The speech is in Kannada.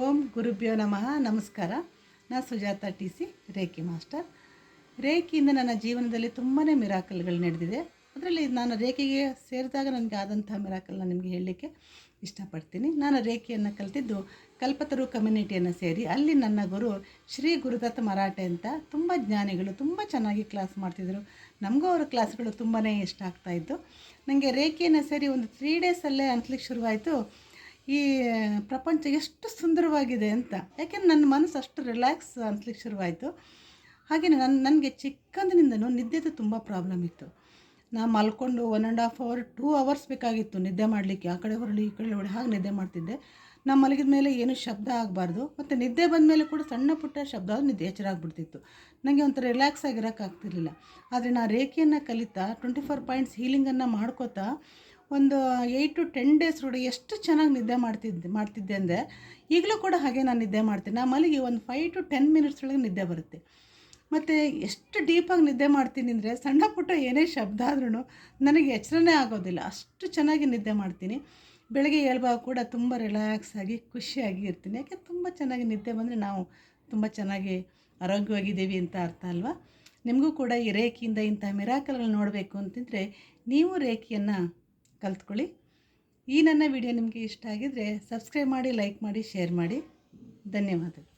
ಓಂ ಗುರುಭ್ಯೋ ನಮಃ. ನಮಸ್ಕಾರ. ನಾನು Sujatha T C, reiki master. ರೇಖಿಯಿಂದ ನನ್ನ ಜೀವನದಲ್ಲಿ ತುಂಬಾ ಮಿರಾಕಲ್ಗಳು ನಡೆದಿದೆ. ಅದರಲ್ಲಿ ನಾನು ರೇಖಿಗೆ ಸೇರಿದಾಗ ನನಗೆ ಆದಂಥ ಮಿರಾಕಲ್ನ ನಿಮಗೆ ಹೇಳಲಿಕ್ಕೆ ಇಷ್ಟಪಡ್ತೀನಿ. ನಾನು ರೇಖಿಯನ್ನು ಕಲಿತಿದ್ದು ಕಲ್ಪತರು ಕಮ್ಯುನಿಟಿಯನ್ನು ಸೇರಿ. ಅಲ್ಲಿ ನನ್ನ ಗುರು ಶ್ರೀ ಗುರುದತ್ತ ಮರಾಠೆ ಅಂತ ತುಂಬ ಜ್ಞಾನಿಗಳು, ತುಂಬ ಚೆನ್ನಾಗಿ ಕ್ಲಾಸ್ ಮಾಡ್ತಿದ್ರು. ನಮಗೂ ಅವರ ಕ್ಲಾಸ್ಗಳು ತುಂಬಾ ಇಷ್ಟ ಆಗ್ತಾಯಿತ್ತು. ನನಗೆ ರೇಖಿಯನ್ನು ಸೇರಿ ಒಂದು 3 ಡೇಸಲ್ಲೇ ಅನ್ಸ್ಲಿಕ್ಕೆ ಶುರುವಾಯಿತು, ಈ ಪ್ರಪಂಚ ಎಷ್ಟು ಸುಂದರವಾಗಿದೆ ಅಂತ. ಯಾಕೆಂದ್ರೆ ನನ್ನ ಮನಸ್ಸು ಅಷ್ಟು ರಿಲ್ಯಾಕ್ಸ್ ಅನ್ಸ್ಲಿಕ್ಕೆ ಶುರುವಾಯಿತು. ಹಾಗೆಯೇ ನನಗೆ ಚಿಕ್ಕಂದಿನಿಂದನೂ ನಿದ್ದೆದು ತುಂಬ ಪ್ರಾಬ್ಲಮ್ ಇತ್ತು. ನಾನು ಮಲ್ಕೊಂಡು 1.5 hour 2 hours ಬೇಕಾಗಿತ್ತು ನಿದ್ದೆ ಮಾಡಲಿಕ್ಕೆ. ಆ ಕಡೆ ಹೊರಳಿ ಈ ಕಡೆ ಹೊರಳಿ ಹಾಗೆ ನಿದ್ದೆ ಮಾಡ್ತಿದ್ದೆ. ನಾನು ಮಲಗಿದ ಮೇಲೆ ಏನೂ ಶಬ್ದ ಆಗಬಾರ್ದು, ಮತ್ತು ನಿದ್ದೆ ಬಂದ ಮೇಲೆ ಕೂಡ ಸಣ್ಣ ಪುಟ್ಟ ಶಬ್ದ ನಿದ್ದೆ ಎಚ್ಚರ ಆಗಿಬಿಡ್ತಿತ್ತು. ನನಗೆ ಒಂಥರ ರಿಲ್ಯಾಕ್ಸ್ ಆಗಿರೋಕ್ಕಾಗ್ತಿರ್ಲಿಲ್ಲ. ಆದರೆ ನಾನು ರೇಖೆಯನ್ನು ಕಲಿತಾ 24 ಪಾಯಿಂಟ್ಸ್ ಹೀಲಿಂಗನ್ನು ಮಾಡ್ಕೋತಾ ಒಂದು 8 to 10 ಡೇಸ್ ಒಳಗೆ ಎಷ್ಟು ಚೆನ್ನಾಗಿ ನಿದ್ದೆ ಮಾಡ್ತಿದ್ದೆ ಅಂದರೆ, ಈಗಲೂ ಕೂಡ ಹಾಗೆ ನಾನು ನಿದ್ದೆ ಮಾಡ್ತೀನಿ. ನಾನು ಮಲಗಿ ಒಂದು 5 to 10 ಮಿನಿಟ್ಸ್ ಒಳಗೆ ನಿದ್ದೆ ಬರುತ್ತೆ. ಮತ್ತು ಎಷ್ಟು ಡೀಪಾಗಿ ನಿದ್ದೆ ಮಾಡ್ತೀನಿ ಅಂದರೆ, ಸಣ್ಣ ಪುಟ್ಟ ಏನೇ ಶಬ್ದ ಆದ್ರೂ ನನಗೆ ಎಚ್ಚರನೇ ಆಗೋದಿಲ್ಲ, ಅಷ್ಟು ಚೆನ್ನಾಗಿ ನಿದ್ದೆ ಮಾಡ್ತೀನಿ. ಬೆಳಗ್ಗೆ ಏಳುವಾಗ ಕೂಡ ತುಂಬ ರಿಲ್ಯಾಕ್ಸ್ ಆಗಿ ಖುಷಿಯಾಗಿ ಇರ್ತೀನಿ. ಯಾಕೆ ತುಂಬ ಚೆನ್ನಾಗಿ ನಿದ್ದೆ ಬಂದರೆ ನಾವು ತುಂಬ ಚೆನ್ನಾಗಿ ಆರೋಗ್ಯವಾಗಿದ್ದೀವಿ ಅಂತ ಅರ್ಥ ಅಲ್ವಾ? ನಿಮಗೂ ಕೂಡ ಈ ರೇಖೆಯಿಂದ ಇಂಥ ಮಿರಾಕಲ್ಗಳು ನೋಡಬೇಕು ಅಂತಿದ್ರೆ ನೀವು ರೇಖೆಯನ್ನು ಕಲ್ತ್ಕೊಳ್ಳಿ. ಈ ನನ್ನ ವಿಡಿಯೋ ನಿಮಗೆ ಇಷ್ಟ ಆಗಿದರೆ ಸಬ್ಸ್ಕ್ರೈಬ್ ಮಾಡಿ, ಲೈಕ್ ಮಾಡಿ, ಶೇರ್ ಮಾಡಿ. ಧನ್ಯವಾದಗಳು.